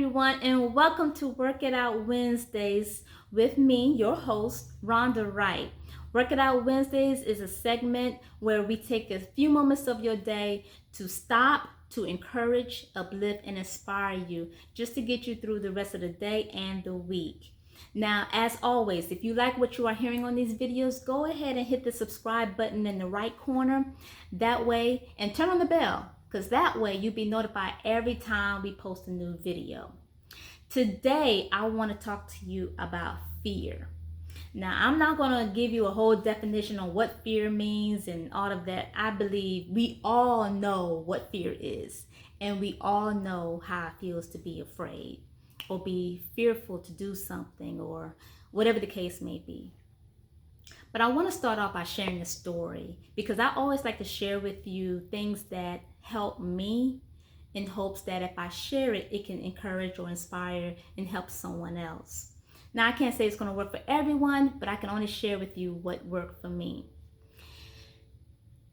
everyone, and welcome to Work It Out Wednesdays with me, your host, Rhonda Wright. Work It Out Wednesdays is a segment where we take a few moments of your day to stop, to encourage, uplift, and inspire you just to get you through the rest of the day and the week. Now, as always, if you like what you are hearing on these videos, go ahead and hit the subscribe button in the right corner. That way, and turn on the bell, because that way you'll be notified every time we post a new video. Today, I want to talk to you about fear. Now, I'm not going to give you a whole definition on what fear means and all of that. I believe we all know what fear is, and we all know how it feels to be afraid or be fearful to do something or whatever the case may be. But I want to start off by sharing a story because I always like to share with you things that help me in hopes that if I share it, it can encourage or inspire and help someone else. Now, I can't say it's going to work for everyone, but I can only share with you what worked for me.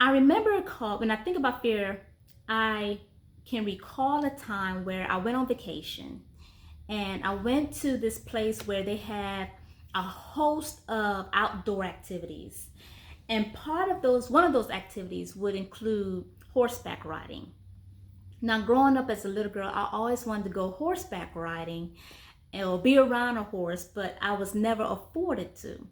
I remember when I think about fear, I can recall a time where I went on vacation and I went to this place where they had a host of outdoor activities. And one of those activities would include horseback riding. Now, growing up as a little girl, I always wanted to go horseback riding or be around a horse, but I was never afforded to.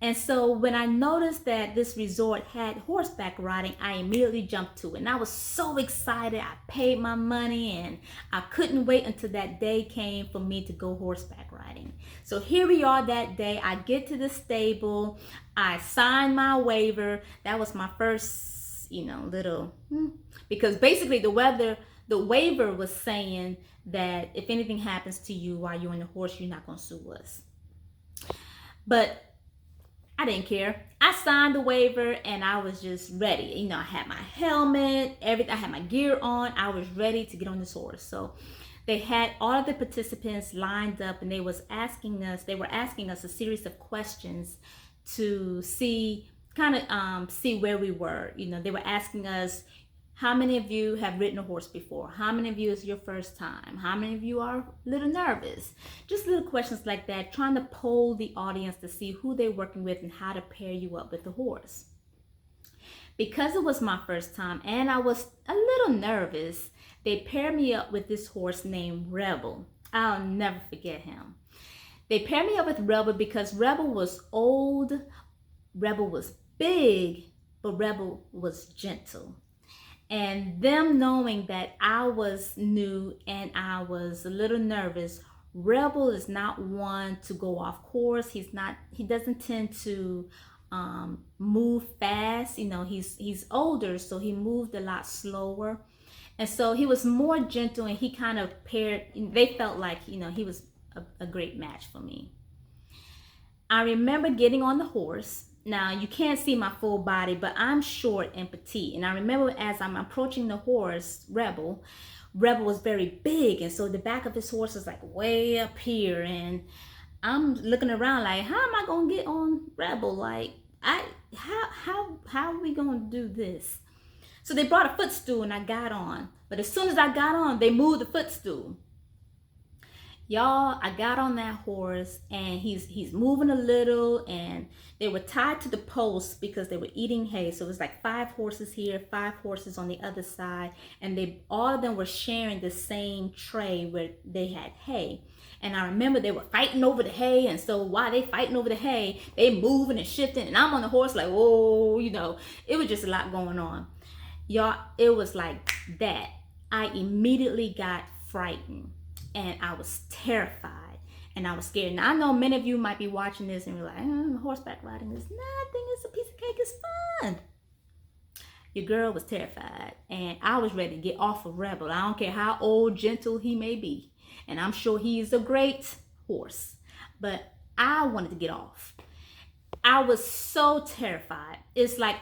And so when I noticed that this resort had horseback riding, I immediately jumped to it. And I was so excited. I paid my money and I couldn't wait until that day came for me to go horseback riding. So here we are that day. I get to the stable. I signed my waiver. That was my first, because basically the waiver was saying that if anything happens to you while you're on the horse, you're not going to sue us. But I didn't care. I signed the waiver and I was just ready. I had my helmet, everything. I had my gear on. I was ready to get on this horse. So they had all of the participants lined up and they were asking us a series of questions to see where we were. They were asking us, how many of you have ridden a horse before? How many of you is your first time? How many of you are a little nervous? Just little questions like that, trying to poll the audience to see who they're working with and how to pair you up with the horse. Because it was my first time and I was a little nervous, they paired me up with this horse named Rebel. I'll never forget him. They paired me up with Rebel because Rebel was old, Rebel was big, but Rebel was gentle. And them knowing that I was new and I was a little nervous, Rebel is not one to go off course. He doesn't tend to move fast. He's older, so he moved a lot slower. And so he was more gentle and he kind of they felt like, he was a great match for me. I remember getting on the horse. Now, you can't see my full body, but I'm short and petite. And I remember as I'm approaching the horse, Rebel was very big. And so the back of his horse is like way up here. And I'm looking around like, how am I going to get on Rebel? Like, how are we going to do this? So they brought a footstool and I got on. But as soon as I got on, they moved the footstool. Y'all, I got on that horse and he's moving a little and they were tied to the post because they were eating hay. So it was like 5 horses here, 5 horses on the other side. And all of them were sharing the same tray where they had hay. And I remember they were fighting over the hay. And so while they fighting over the hay, they moving and shifting. And I'm on the horse like, whoa, it was just a lot going on. Y'all, it was like that. I immediately got frightened. And I was terrified and I was scared. Now, I know many of you might be watching this and you're like, horseback riding is nothing. It's a piece of cake. It's fun. Your girl was terrified and I was ready to get off of Rebel. I don't care how old, gentle he may be. And I'm sure he is a great horse. But I wanted to get off. I was so terrified. It's like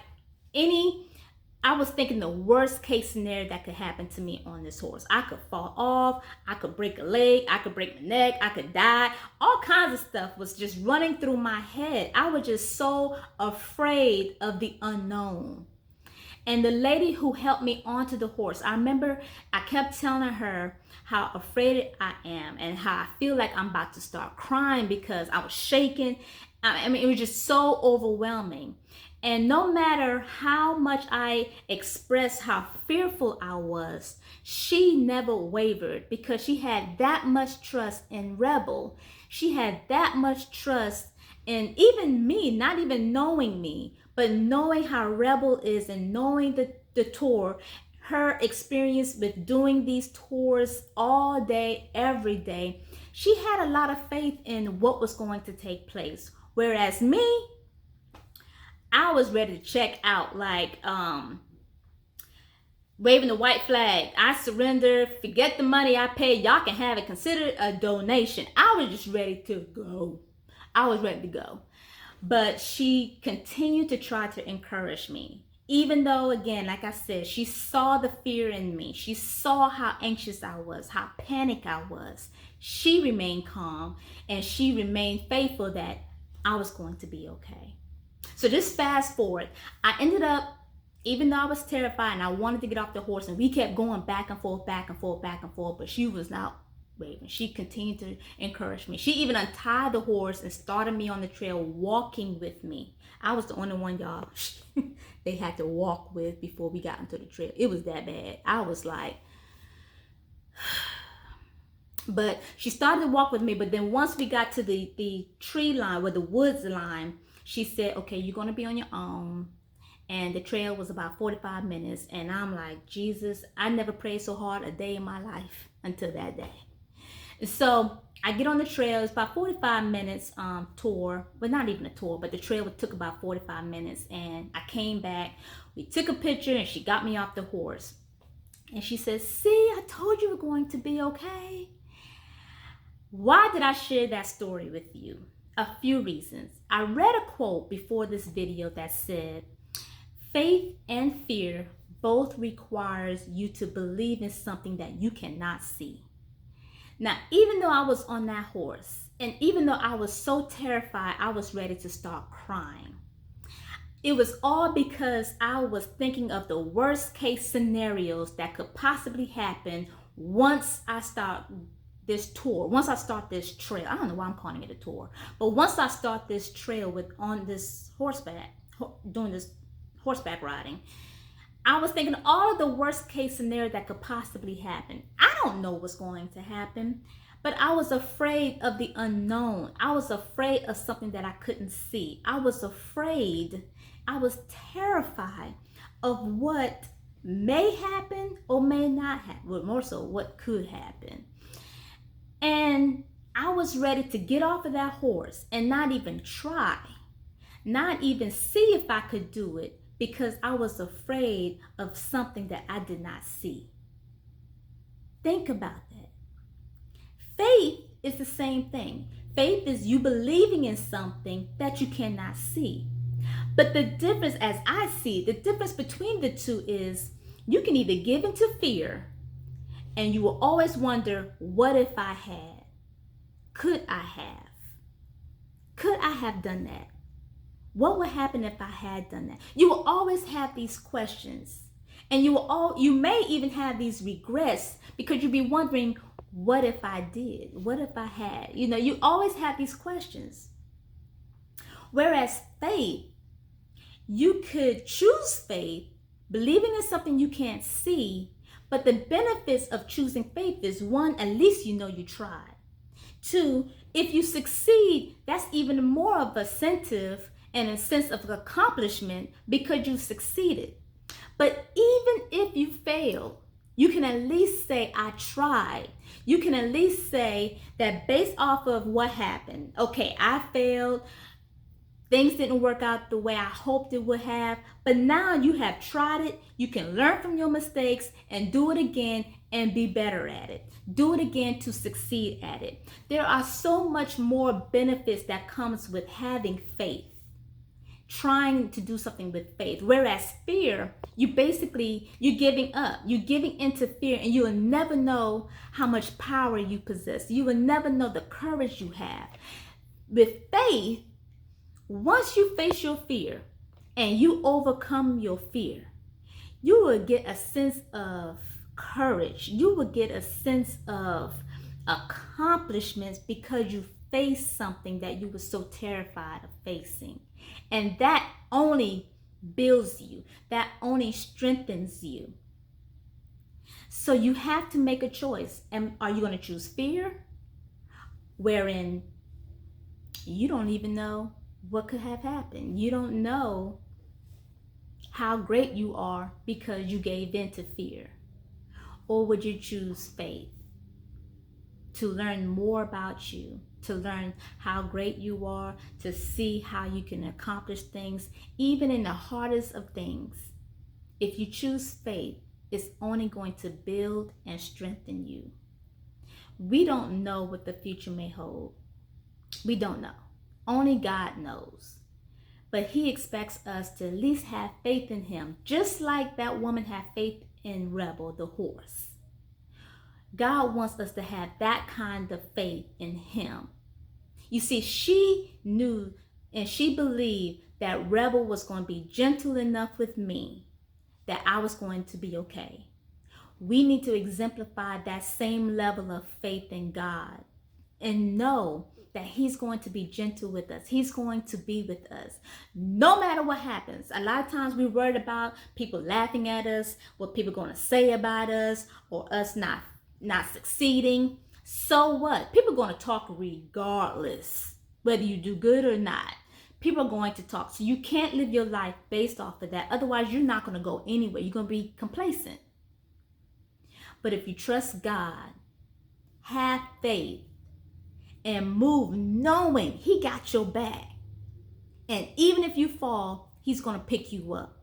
I was thinking the worst case scenario that could happen to me on this horse. I could fall off, I could break a leg, I could break my neck, I could die. All kinds of stuff was just running through my head. I was just so afraid of the unknown. And the lady who helped me onto the horse, I remember I kept telling her how afraid I am and how I feel like I'm about to start crying because I was shaking. I mean, it was just so overwhelming. And no matter how much I expressed how fearful I was, she never wavered because she had that much trust in Rebel. She had that much trust in even me, not even knowing me, but knowing how Rebel is and knowing the tour, her experience with doing these tours all day, every day. She had a lot of faith in what was going to take place. Whereas me, I was ready to check out, like waving the white flag. I surrender. Forget the money I paid. Y'all can have it. Consider it a donation. I was just ready to go. I was ready to go. But she continued to try to encourage me. Even though, again, like I said, she saw the fear in me. She saw how anxious I was, how panicked I was. She remained calm and she remained faithful that I was going to be okay. So just fast forward. I ended up, even though I was terrified and I wanted to get off the horse, and we kept going back and forth, back and forth, back and forth, but she was not waving. She continued to encourage me. She even untied the horse and started me on the trail walking with me. I was the only one, y'all, they had to walk with before we got into the trail. It was that bad. I was like, but she started to walk with me. But then once we got to the tree line, or the woods line, she said, okay, you're going to be on your own. And the trail was about 45 minutes. And I'm like, Jesus, I never prayed so hard a day in my life until that day. And so I get on the trail. It's about 45 minutes tour. Well, not even a tour, but the trail took about 45 minutes. And I came back. We took a picture and she got me off the horse. And she says, see, I told you we're going to be okay. Why did I share that story with you? A few reasons. I read a quote before this video that said, faith and fear both requires you to believe in something that you cannot see. Now, even though I was on that horse, and even though I was so terrified, I was ready to start crying. It was all because I was thinking of the worst case scenarios that could possibly happen once I start this tour, once I start this trail. I don't know why I'm calling it a tour, but once I start this trail on this horseback, doing this horseback riding, I was thinking all of the worst case scenario that could possibly happen. I don't know what's going to happen, but I was afraid of the unknown. I was afraid of something that I couldn't see. I was afraid, I was terrified of what may happen or may not happen, but more so what could happen. And I was ready to get off of that horse and not even try, not even see if I could do it, because I was afraid of something that I did not see. Think about that. Faith is the same thing. Faith is you believing in something that you cannot see. But the difference, as I see, the difference between the two is you can either give into fear and you will always wonder, what if I had? Could I have? Could I have done that? What would happen if I had done that? You will always have these questions, and you may even have these regrets because you'll be wondering, what if I did? What if I had? You always have these questions. Whereas faith, you could choose faith, believing in something you can't see, but the benefits of choosing faith is, one, at least you know you tried. Two, if you succeed, that's even more of an incentive and a sense of accomplishment because you succeeded. But even if you fail, you can at least say, I tried. You can at least say that based off of what happened, okay, I failed, things didn't work out the way I hoped it would have, but now you have tried it. You can learn from your mistakes and do it again and be better at it. Do it again to succeed at it. There are so much more benefits that comes with having faith, trying to do something with faith. Whereas fear, you're giving up. You're giving into fear, and you will never know how much power you possess. You will never know the courage you have. With faith, once you face your fear and you overcome your fear, You will get a sense of courage. You will get a sense of accomplishments because you faced something that you were so terrified of facing. And that only builds you, that only strengthens you. So you have to make a choice. And are you going to choose fear, wherein you don't even know what could have happened? You don't know how great you are because you gave in to fear. Or would you choose faith, to learn more about you, to learn how great you are, to see how you can accomplish things, even in the hardest of things? If you choose faith, it's only going to build and strengthen you. We don't know what the future may hold. We don't know. Only God knows. But he expects us to at least have faith in him, just like that woman had faith in Rebel, the horse. God wants us to have that kind of faith in him. You see, she knew and she believed that Rebel was going to be gentle enough with me that I was going to be okay. We need to exemplify that same level of faith in God and know that he's going to be gentle with us. He's going to be with us no matter what happens. A lot of times we're worried about people laughing at us, what people are going to say about us, or us not succeeding. So what? People are going to talk regardless, whether you do good or not. People are going to talk. So you can't live your life based off of that. Otherwise, you're not going to go anywhere. You're going to be complacent. But if you trust God, have faith, and move knowing he got your back. And even if you fall, he's going to pick you up.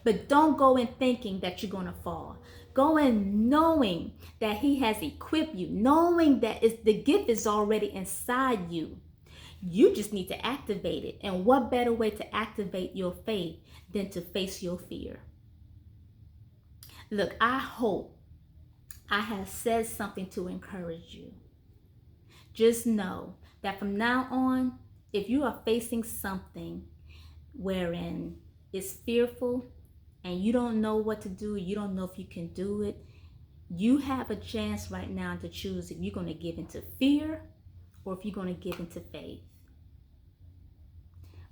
But don't go in thinking that you're going to fall. Go in knowing that he has equipped you, knowing that the gift is already inside you. You just need to activate it. And what better way to activate your faith than to face your fear? Look, I hope I have said something to encourage you. Just know that from now on, if you are facing something wherein it's fearful and you don't know what to do, you don't know if you can do it, you have a chance right now to choose if you're going to give into fear or if you're going to give into faith.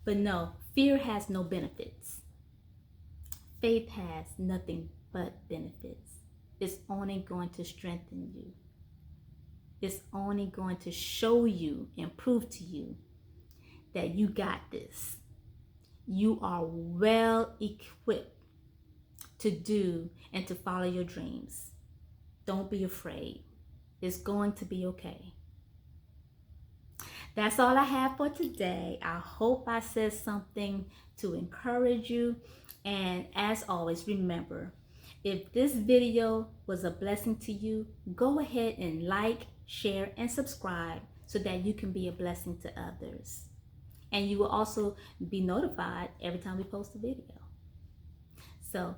But no, fear has no benefits. Faith has nothing but benefits. It's only going to strengthen you. It's only going to show you and prove to you that you got this. You are well equipped to do and to follow your dreams. Don't be afraid. It's going to be okay. That's all I have for today. I hope I said something to encourage you. And as always, remember, if this video was a blessing to you, go ahead and like, share, and subscribe so that you can be a blessing to others. And you will also be notified every time we post a video. So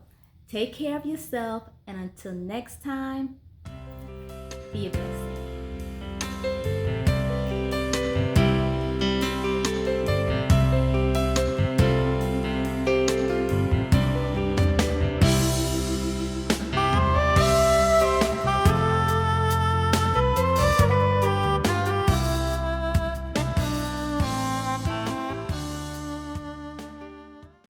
take care of yourself, and until next time, be a blessing.